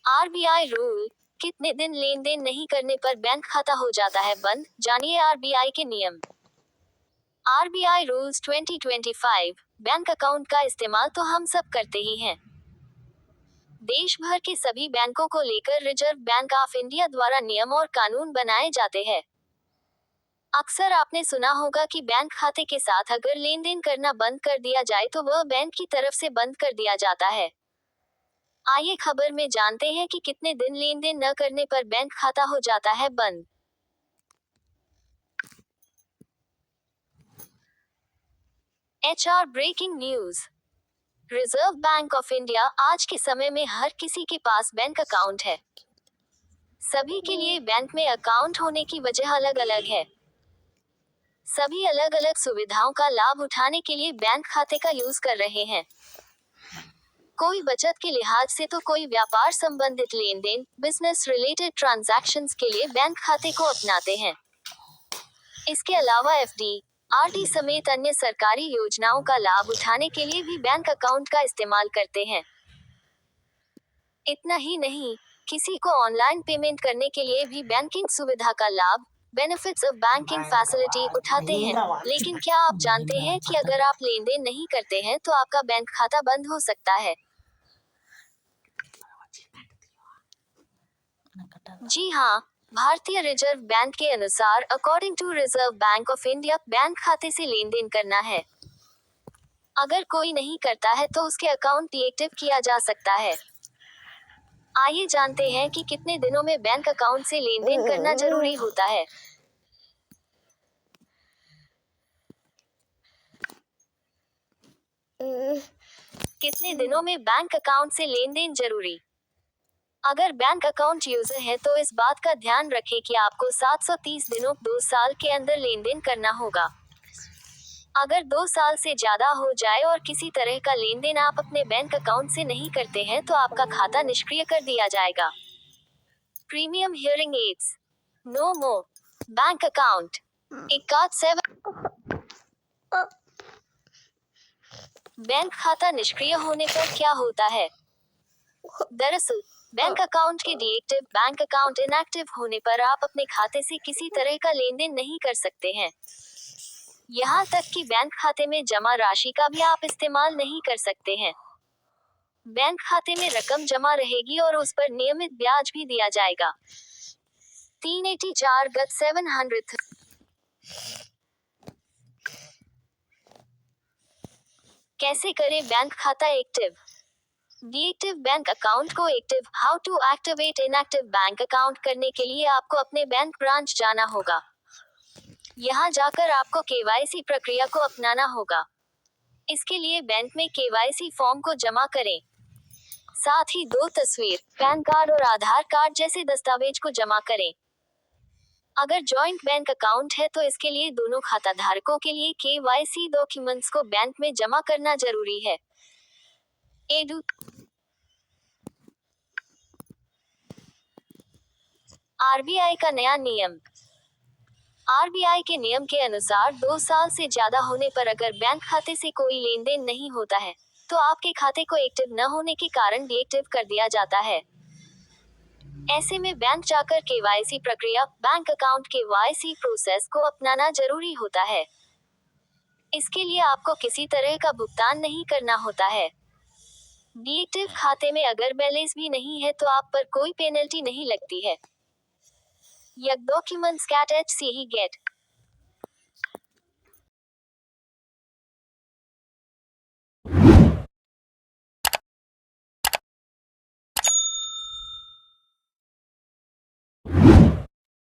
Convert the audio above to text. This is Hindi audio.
आरबीआई रूल, कितने दिन लेन देन नहीं करने पर बैंक खाता हो जाता है बंद, जानिए आरबीआई के नियम। RBI rules 2025। बैंक अकाउंट का इस्तेमाल तो हम सब करते ही हैं। देश भर के सभी बैंकों को लेकर रिजर्व बैंक ऑफ इंडिया द्वारा नियम और कानून बनाए जाते हैं। अक्सर आपने सुना होगा कि बैंक खाते के साथ अगर लेन देन करना बंद कर दिया जाए तो वह बैंक की तरफ से बंद कर दिया जाता है। आइए खबर में जानते हैं कि कितने दिन लेन देन न करने पर बैंक खाता हो जाता है बंद। HR breaking news. Reserve Bank of India, आज के समय में हर किसी के पास बैंक अकाउंट है। सभी के लिए बैंक में अकाउंट होने की वजह अलग अलग है। सभी अलग अलग सुविधाओं का लाभ उठाने के लिए बैंक खाते का यूज कर रहे हैं। कोई बचत के लिहाज से तो कोई व्यापार संबंधित लेन देन, बिजनेस रिलेटेड ट्रांजैक्शंस के लिए बैंक खाते को अपनाते हैं। इसके अलावा एफडी, आरडी समेत अन्य सरकारी योजनाओं का लाभ उठाने के लिए भी बैंक अकाउंट का इस्तेमाल करते हैं। इतना ही नहीं, किसी को ऑनलाइन पेमेंट करने के लिए भी बैंकिंग सुविधा का लाभ, बेनिफिट्स ऑफ बैंकिंग फैसिलिटी उठाते हैं। लेकिन क्या आप जानते हैं कि अगर आप लेन देन नहीं करते हैं तो आपका बैंक खाता बंद हो सकता है? जी हाँ, भारतीय रिजर्व बैंक के अनुसार according to Reserve Bank of India, bank खाते से लेन देन करना है। अगर कोई नहीं करता है तो उसके अकाउंट डीएक्टिव किया जा सकता है। आइए जानते हैं कि कितने दिनों में बैंक अकाउंट से लेन देन करना जरूरी होता है। कितने दिनों में बैंक अकाउंट से लेन देन जरूरी? अगर बैंक अकाउंट यूजर है तो इस बात का ध्यान रखें कि आपको 730 दिनों 2 साल के अंदर लेन देन करना होगा। अगर 2 साल से ज्यादा हो जाए और किसी तरह का लेन देन आप अपने बैंक अकाउंट से नहीं करते हैं तो आपका खाता निष्क्रिय कर दिया जाएगा। प्रीमियम हियरिंग एड्स, नो मोर बैंक अकाउंट 7। बैंक खाता निष्क्रिय होने पर क्या होता है? दरअसल, बैंक अकाउंट के डीएक्टिव, बैंक अकाउंट इनएक्टिव होने पर आप अपने खाते से किसी तरह का लेन देन नहीं कर सकते हैं। यहाँ तक कि बैंक खाते में जमा राशि का भी आप इस्तेमाल नहीं कर सकते हैं। बैंक खाते में रकम जमा रहेगी और उस पर नियमित ब्याज भी दिया जाएगा। 384 गत 700। कैसे करें बैंक खाता एक्टिव? डीएक्टिव बैंक अकाउंट को active, how to activate inactive bank account करने के लिए आपको अपने बैंक ब्रांच जाना होगा। यहाँ जाकर आपको केवाईसी प्रक्रिया को अपनाना होगा। इसके लिए बैंक में केवाईसी फॉर्म को जमा करें। साथ ही 2 तस्वीर, पैन कार्ड और आधार कार्ड जैसे दस्तावेज को जमा करें। अगर जॉइंट बैंक अकाउंट है तो इसके लिए दोनों खाता धारकों के लिए केवाईसी डॉक्यूमेंट्स को बैंक में जमा करना जरूरी है। एडू आरबीआई का नया नियम। आरबीआई के नियम के अनुसार 2 साल से ज्यादा होने पर अगर बैंक खाते से कोई लेन देन नहीं होता है तो आपके खाते को एक्टिव न होने के कारण डीएक्टिव कर दिया जाता है। ऐसे में बैंक जाकर केवाईसी प्रक्रिया, बैंक अकाउंट केवाईसी प्रोसेस को अपनाना जरूरी होता है। इसके लिए आपको किसी तरह का भुगतान नहीं करना होता है। डीएक्टिव खाते में अगर बैलेंस भी नहीं है तो आप पर कोई पेनल्टी नहीं लगती है। यह डॉक्यूमेंट्स कैट HCE गेट